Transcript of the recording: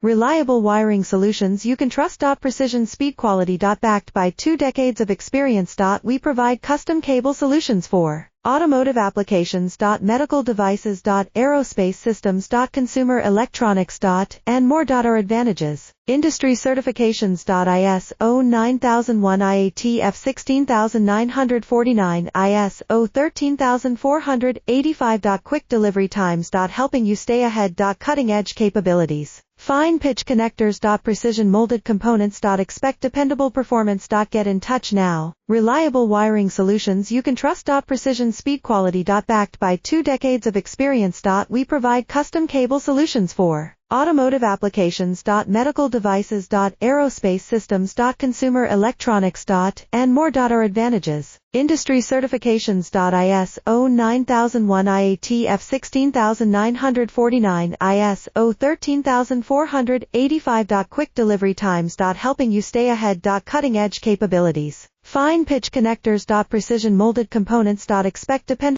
Reliable wiring solutions you can trust. Precision speed quality. Backed by 2 decades of experience. We provide custom cable solutions for automotive applications. Medical devices. Aerospace systems. Consumer electronics. And more. Our advantages. Industry certifications. ISO 9001 IATF 16949, ISO 13485. Quick delivery times. Helping you stay ahead. Cutting edge capabilities. Fine pitch connectors. Precision molded components. Expect dependable performance. Get in touch now. Reliable wiring solutions you can trust. Precision speed quality. Backed by 2 decades of experience. We provide custom cable solutions for automotive applications. Medical devices. Aerospace systems. Consumer electronics. And more. Our advantages. Industry certifications. ISO 9001 IATF 16949, ISO 13485. Quick delivery times. Helping you stay ahead. Cutting edge capabilities. Fine pitch connectors. Precision molded components. Expect dependable